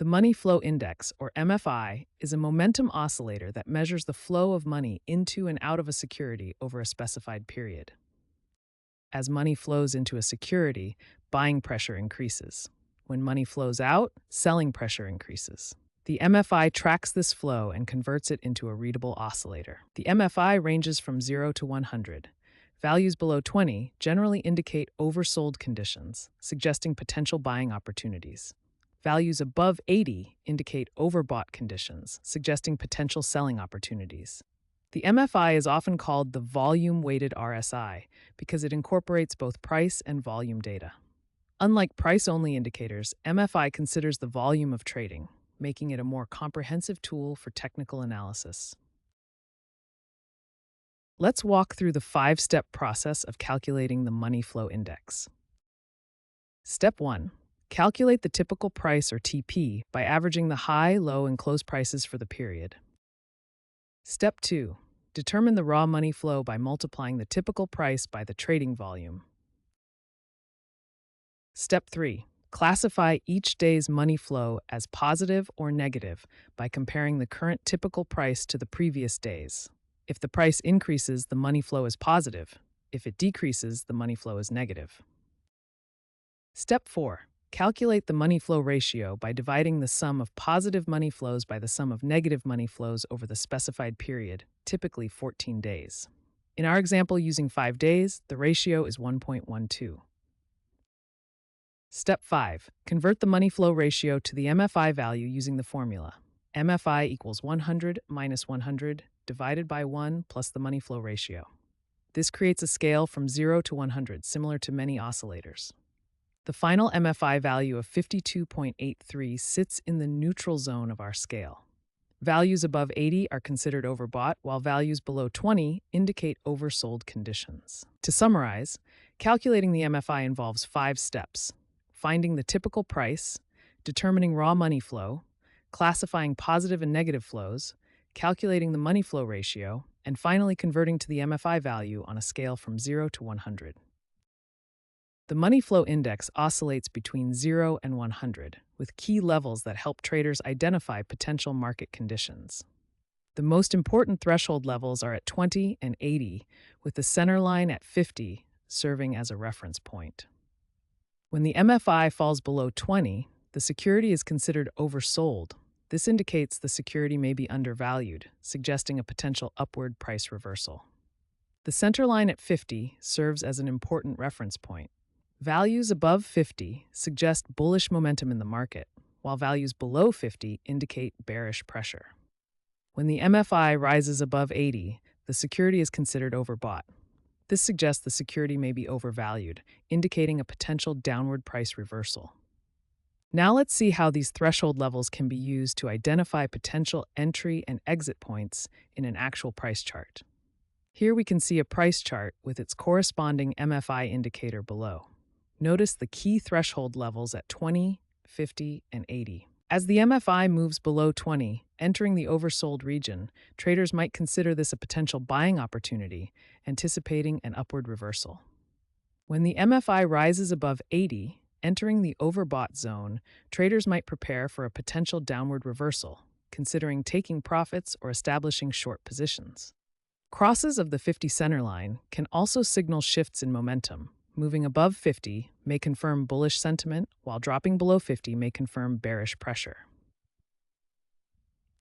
The Money Flow Index, or MFI, is a momentum oscillator that measures the flow of money into and out of a security over a specified period. As money flows into a security, buying pressure increases. When money flows out, selling pressure increases. The MFI tracks this flow and converts it into a readable oscillator. The MFI ranges from 0 to 100. Values below 20 generally indicate oversold conditions, suggesting potential buying opportunities. Values above 80 indicate overbought conditions, suggesting potential selling opportunities. The MFI is often called the volume-weighted RSI because it incorporates both price and volume data. Unlike price-only indicators, MFI considers the volume of trading, making it a more comprehensive tool for technical analysis. Let's walk through the 5-step process of calculating the money flow index. Step 1. Calculate the typical price, or TP, by averaging the high, low, and close prices for the period. Step 2. Determine the raw money flow by multiplying the typical price by the trading volume. Step 3. Classify each day's money flow as positive or negative by comparing the current typical price to the previous days. If the price increases, the money flow is positive. If it decreases, the money flow is negative. Step 4. Calculate the money flow ratio by dividing the sum of positive money flows by the sum of negative money flows over the specified period, typically 14 days. In our example using 5 days, the ratio is 1.12. Step 5. Convert the money flow ratio to the MFI value using the formula. MFI equals 100 minus 100 divided by 1 plus the money flow ratio. This creates a scale from 0 to 100, similar to many oscillators. The final MFI value of 52.83 sits in the neutral zone of our scale. Values above 80 are considered overbought, while values below 20 indicate oversold conditions. To summarize, calculating the MFI involves 5 steps: finding the typical price, determining raw money flow, classifying positive and negative flows, calculating the money flow ratio, and finally converting to the MFI value on a scale from 0 to 100. The money flow index oscillates between 0 and 100, with key levels that help traders identify potential market conditions. The most important threshold levels are at 20 and 80, with the center line at 50 serving as a reference point. When the MFI falls below 20, the security is considered oversold. This indicates the security may be undervalued, suggesting a potential upward price reversal. The center line at 50 serves as an important reference point. Values above 50 suggest bullish momentum in the market, while values below 50 indicate bearish pressure. When the MFI rises above 80, the security is considered overbought. This suggests the security may be overvalued, indicating a potential downward price reversal. Now let's see how these threshold levels can be used to identify potential entry and exit points in an actual price chart. Here we can see a price chart with its corresponding MFI indicator below. Notice the key threshold levels at 20, 50, and 80. As the MFI moves below 20, entering the oversold region, traders might consider this a potential buying opportunity, anticipating an upward reversal. When the MFI rises above 80, entering the overbought zone, traders might prepare for a potential downward reversal, considering taking profits or establishing short positions. Crosses of the 50 center line can also signal shifts in momentum. Moving above 50 may confirm bullish sentiment, while dropping below 50 may confirm bearish pressure.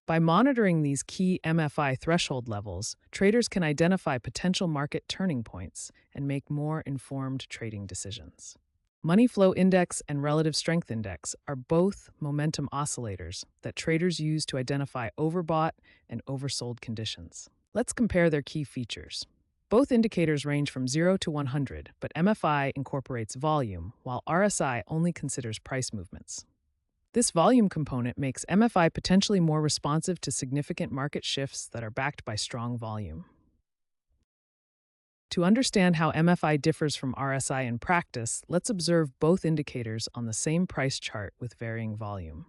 By monitoring these key MFI threshold levels, traders can identify potential market turning points and make more informed trading decisions. Money Flow Index and Relative Strength Index are both momentum oscillators that traders use to identify overbought and oversold conditions. Let's compare their key features. Both indicators range from 0 to 100, but MFI incorporates volume, while RSI only considers price movements. This volume component makes MFI potentially more responsive to significant market shifts that are backed by strong volume. To understand how MFI differs from RSI in practice, let's observe both indicators on the same price chart with varying volume.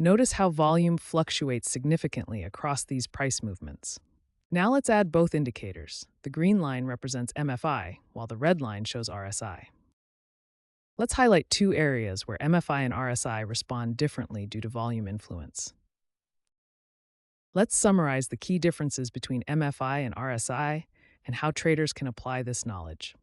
Notice how volume fluctuates significantly across these price movements. Now let's add both indicators. The green line represents MFI, while the red line shows RSI. Let's highlight two areas where MFI and RSI respond differently due to volume influence. Let's summarize the key differences between MFI and RSI and how traders can apply this knowledge.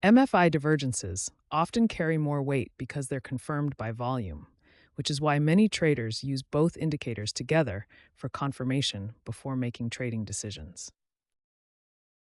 MFI divergences often carry more weight because they're confirmed by volume, which is why many traders use both indicators together for confirmation before making trading decisions.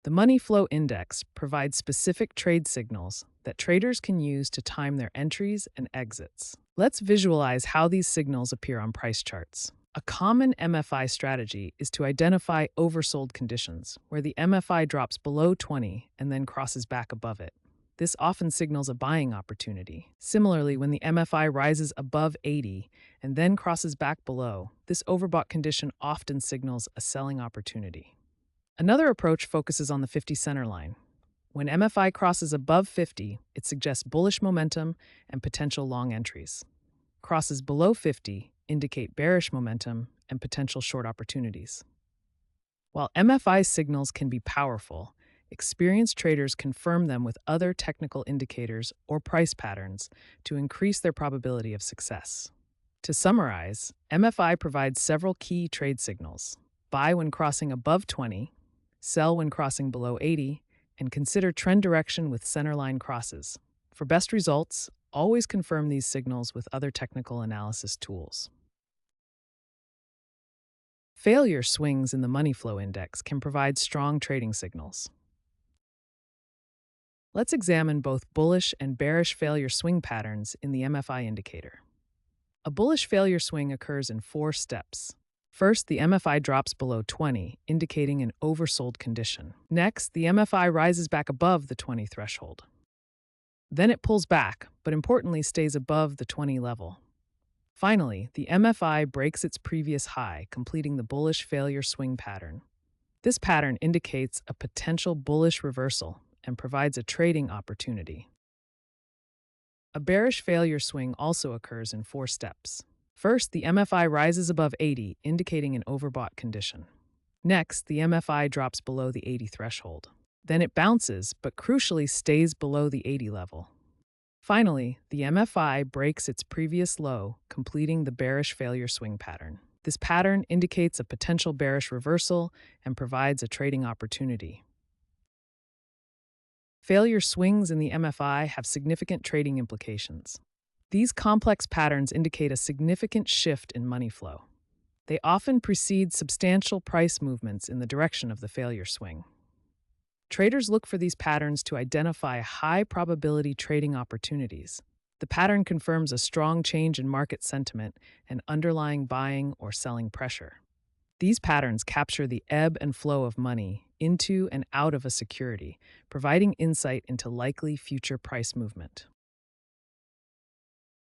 The money flow index provides specific trade signals that traders can use to time their entries and exits. Let's visualize how these signals appear on price charts. A common MFI strategy is to identify oversold conditions, where the MFI drops below 20 and then crosses back above it. This often signals a buying opportunity. Similarly, when the MFI rises above 80 and then crosses back below, this overbought condition often signals a selling opportunity. Another approach focuses on the 50 center line. When MFI crosses above 50, it suggests bullish momentum and potential long entries. Crosses below 50 indicate bearish momentum and potential short opportunities. While MFI signals can be powerful, experienced traders confirm them with other technical indicators or price patterns to increase their probability of success. To summarize, MFI provides several key trade signals: buy when crossing above 20, sell when crossing below 80, and consider trend direction with centerline crosses. For best results, always confirm these signals with other technical analysis tools. Failure swings in the money flow index can provide strong trading signals. Let's examine both bullish and bearish failure swing patterns in the MFI indicator. A bullish failure swing occurs in 4 steps. First, the MFI drops below 20, indicating an oversold condition. Next, the MFI rises back above the 20 threshold. Then it pulls back, but importantly stays above the 20 level. Finally, the MFI breaks its previous high, completing the bullish failure swing pattern. This pattern indicates a potential bullish reversal and provides a trading opportunity. A bearish failure swing also occurs in 4 steps. First, the MFI rises above 80, indicating an overbought condition. Next, the MFI drops below the 80 threshold. Then it bounces, but crucially stays below the 80 level. Finally, the MFI breaks its previous low, completing the bearish failure swing pattern. This pattern indicates a potential bearish reversal and provides a trading opportunity. Failure swings in the MFI have significant trading implications. These complex patterns indicate a significant shift in money flow. They often precede substantial price movements in the direction of the failure swing. Traders look for these patterns to identify high-probability trading opportunities. The pattern confirms a strong change in market sentiment and underlying buying or selling pressure. These patterns capture the ebb and flow of money into and out of a security, providing insight into likely future price movement.